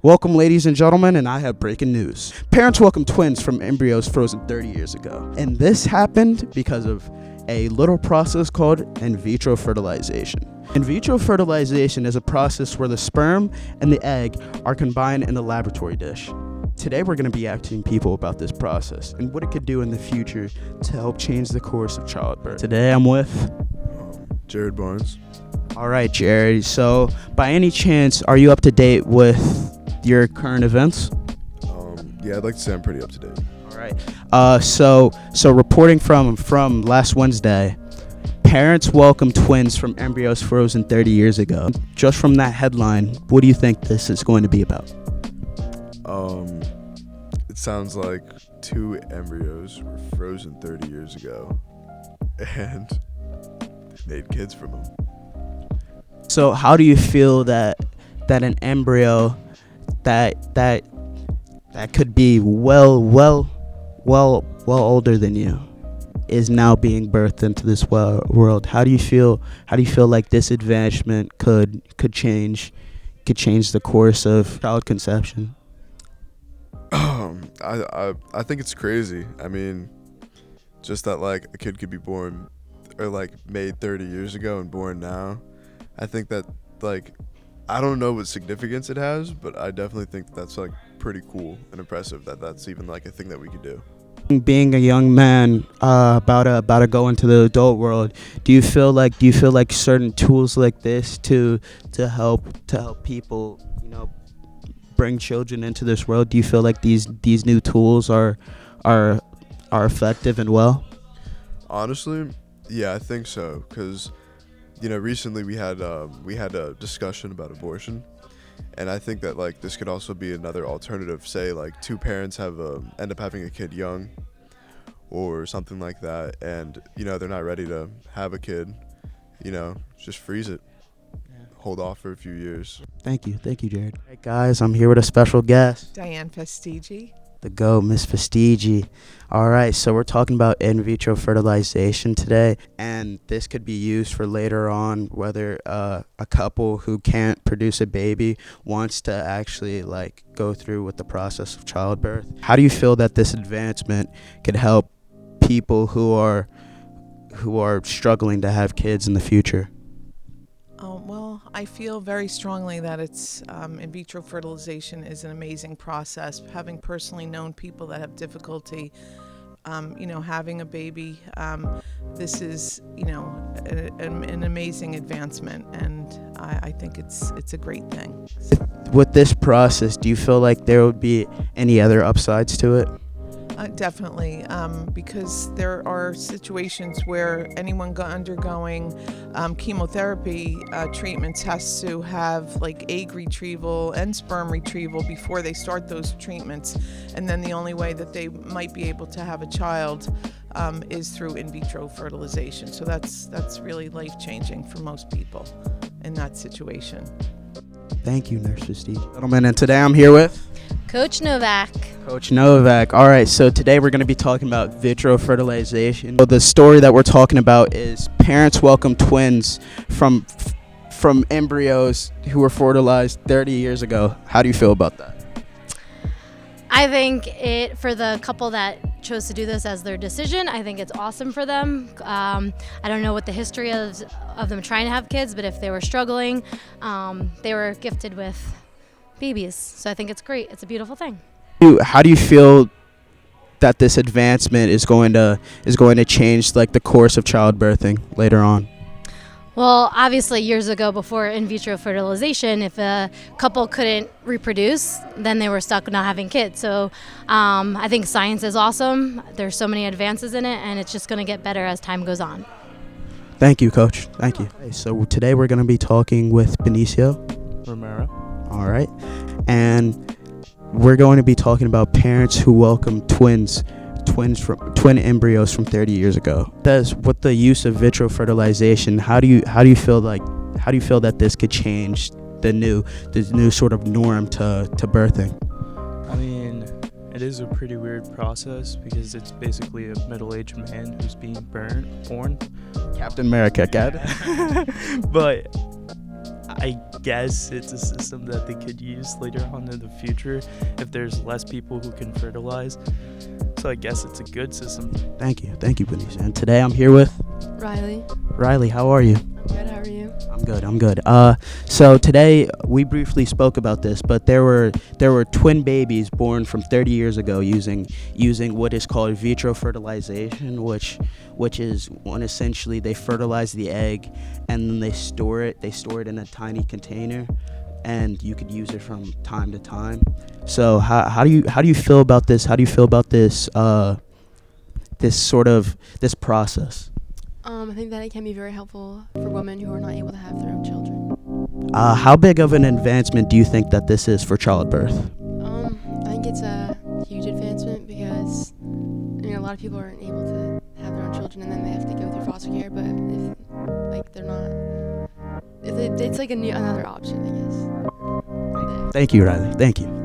Welcome, ladies and gentlemen, and I have breaking news. Parents welcome twins from embryos frozen 30 years ago. And this happened because of a little process called in vitro fertilization. In vitro fertilization is a process where the sperm and the egg are combined in a laboratory dish. Today we're going to be asking people about this process and what it could do in the future to help change the course of childbirth. Today I'm with Jared Barnes. All right, Jared. So, by any chance, are you up to date with your current events? Yeah, I'd like to say I'm pretty up to date. All right. So reporting from last Wednesday, parents welcome twins from embryos frozen 30 years ago. Just from that headline, what do you think this is going to be about? It sounds like two embryos were frozen 30 years ago and made kids from them. So how do you feel that an embryo that could be well older than you is now being birthed into this world? How do you feel like this advancement could change the course of child conception? I think it's crazy. I mean, just that like a kid could be born or like made 30 years ago and born now. I think that like I don't know what significance it has, but I definitely think that's like pretty cool and impressive that that's even like a thing that we could do. Being a young man about to go into the adult world, do you feel like certain tools like this to help people, bring children into this world? Do you feel like these new tools are effective and well? Honestly, yeah, I think so, because recently we had a discussion about abortion, and I think that like this could also be another alternative. Say like two parents end up having a kid young, or something like that, and they're not ready to have a kid. Just freeze it. Hold off for a few years. Thank you, Jared. All right, guys, I'm here with a special guest, Diane Fastigi. The go, Miss Fastigi. All right, so we're talking about in vitro fertilization today, and this could be used for later on, whether a couple who can't produce a baby wants to actually like go through with the process of childbirth. How do you feel that this advancement could help people who are struggling to have kids in the future? Well, I feel very strongly that it's in vitro fertilization is an amazing process. Having personally known people that have difficulty, having a baby, this is, an amazing advancement, and I think it's a great thing. With this process, do you feel like there would be any other upsides to it? Definitely, because there are situations where anyone undergoing chemotherapy treatments has to have like egg retrieval and sperm retrieval before they start those treatments, and then the only way that they might be able to have a child is through in vitro fertilization. So that's really life-changing for most people in that situation. Thank you, Nurse Fastigi. Gentlemen, and today I'm here with Coach Novak. Coach Novak. All right, so today we're going to be talking about vitro fertilization. So the story that we're talking about is parents welcome twins from embryos who were fertilized 30 years ago. How do you feel about that? I think for the couple that chose to do this as their decision, I think it's awesome for them. I don't know what the history of them trying to have kids, but if they were struggling, they were gifted with babies. So I think it's great. It's a beautiful thing. How do you feel that this advancement is going to change like the course of childbirthing later on? Well, obviously years ago before in vitro fertilization, if a couple couldn't reproduce, then they were stuck not having kids. So I think science is awesome. There's so many advances in it, and it's just going to get better as time goes on. Thank you, Coach. Thank you. Okay, so today we're going to be talking with Benicio Romero. All right. And we're going to be talking about parents who welcome twin embryos from 30 years ago. With the use of vitro fertilization, how do you feel that this could change the new sort of norm to birthing? I mean, it is a pretty weird process because it's basically a middle-aged man who's being born. Captain America, got it. But I guess it's a system that they could use later on in the future if there's less people who can fertilize. So I guess it's a good system. Thank you, Benicia. And today I'm here with Riley. Riley. How are you? Good, how are you? I'm good. So today we briefly spoke about this, but there were twin babies born from 30 years ago using what is called vitro fertilization, which is when essentially they fertilize the egg and then they store it in a tiny container, and you could use it from time to time. So how do you feel about this? How do you feel about this this process? I think that it can be very helpful for women who are not able to have their own children. How big of an advancement do you think that this is for childbirth? I think it's a huge advancement because a lot of people aren't able to have their own children, and then they have to go through foster care. But if they're not, it's like another option, I guess. Thank you, Riley. Thank you.